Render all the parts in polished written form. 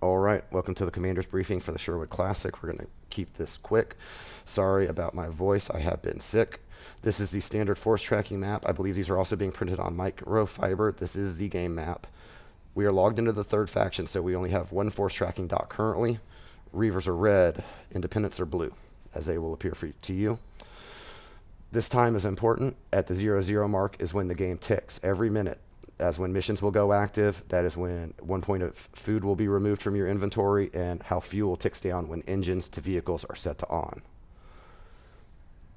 All right, welcome to the Commander's Briefing for the Sherwood Classic. We're going to keep this quick. Sorry about my voice, I have been sick. This is the standard force tracking map. I believe these are also being printed on microfiber. This is the game map. We are logged into the third faction, so we only have one force tracking dot currently. Reavers are red, independents are blue, as they will appear to you. This time is important. At the 0-0 mark is when the game ticks. Every minute, as when missions will go active, that is when 1 point of food will be removed from your inventory and how fuel ticks down when engines to vehicles are set to on.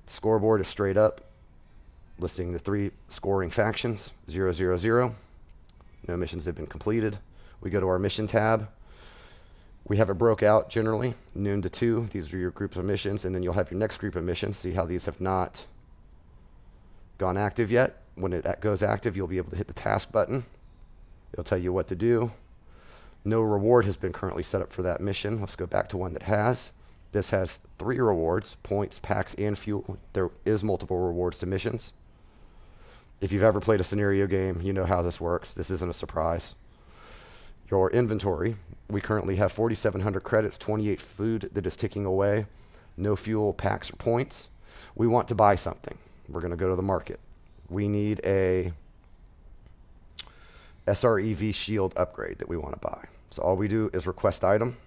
Scoreboard is straight up, listing the 3 scoring factions, 0-0-0. No missions have been completed. We go to our mission tab. We have it broke out generally, noon to 2. These are your groups of missions, and then you'll have your next group of missions. See how these have not gone active yet. When it goes active, you'll be able to hit the task button. It'll tell you what to do. No reward has been currently set up for that mission. Let's go back to one that has. This has 3 rewards, points, packs, and fuel. There is multiple rewards to missions. If you've ever played a scenario game, you know how this works. This isn't a surprise. Your inventory, we currently have 4,700 credits, 28 food that is ticking away. No fuel, packs, or points. We want to buy something. We're going to go to the market. We need a SREV shield upgrade that we want to buy. So all we do is request item.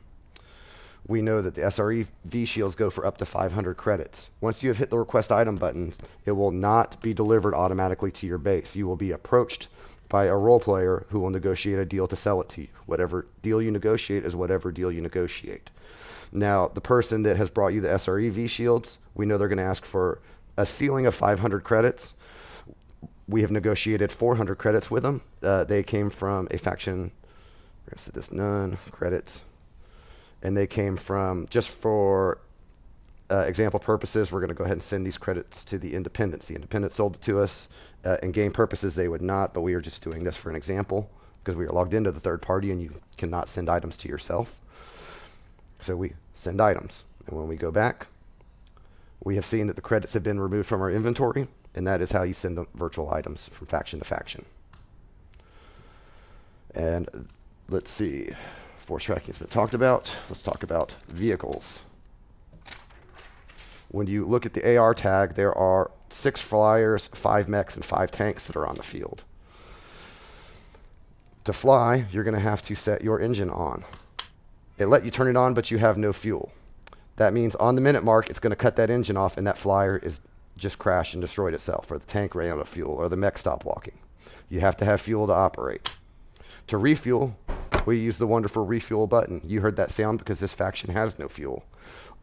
We know that the SREV shields go for up to 500 credits. Once you have hit the request item buttons, it will not be delivered automatically to your base. You will be approached by a role player who will negotiate a deal to sell it to you. Whatever deal you negotiate is whatever deal you negotiate. Now, the person that has brought you the SREV shields, we know they're going to ask for a ceiling of 500 credits. We have negotiated 400 credits with them. They came from a faction, rest of this none, credits. And they came from, just for example purposes, we're going to go ahead and send these credits to the independents. The independents sold it to us. In game purposes, they would not, but we are just doing this for an example because we are logged into the third party and you cannot send items to yourself. So we send items. And when we go back, we have seen that the credits have been removed from our inventory, and that is how you send virtual items from faction to faction. And let's see. Force tracking has been talked about. Let's talk about vehicles. When you look at the AR tag, there are 6 flyers, 5 mechs, and 5 tanks that are on the field. To fly, you're going to have to set your engine on. It let you turn it on, but you have no fuel. That means on the minute mark, it's going to cut that engine off, and that flyer is just crashed and destroyed itself, or the tank ran out of fuel, or the mech stopped walking. You have to have fuel to operate. To refuel, we use the wonderful refuel button. You heard that sound because this faction has no fuel.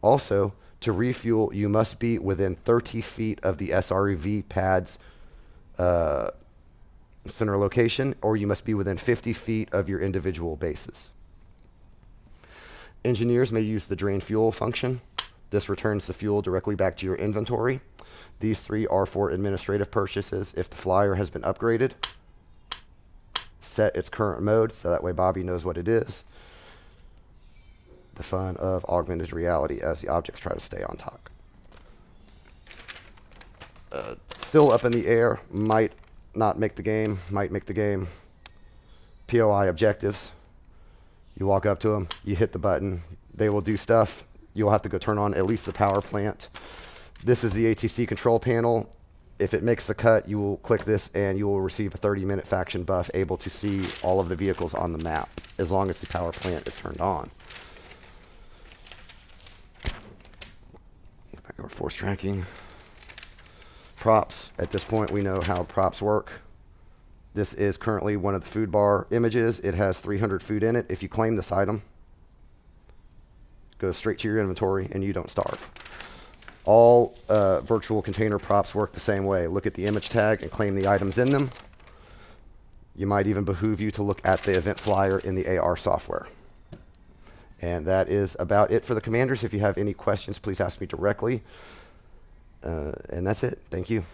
Also, to refuel, you must be within 30 feet of the SREV pad's center location, or you must be within 50 feet of your individual bases. Engineers may use the drain fuel function. This returns the fuel directly back to your inventory. These 3 are for administrative purchases. If the flyer has been upgraded, set its current mode so that way Bobby knows what it is. The fun of augmented reality as the objects try to stay on top. Still up in the air, might not make the game, might make the game. POI objectives. You walk up to them, you hit the button, they will do stuff. You'll have to go turn on at least the power plant. This is the ATC control panel. If it makes the cut, you will click this and you will receive a 30-minute faction buff, able to see all of the vehicles on the map, as long as the power plant is turned on. Back over force tracking. Props. At this point, we know how props work. This is currently one of the food bar images. It has 300 food in it. If you claim this item, it goes straight to your inventory and you don't starve. All virtual container props work the same way. Look at the image tag and claim the items in them. You might even behoove you to look at the event flyer in the AR software. And that is about it for the commanders. If you have any questions, please ask me directly. And that's it. Thank you.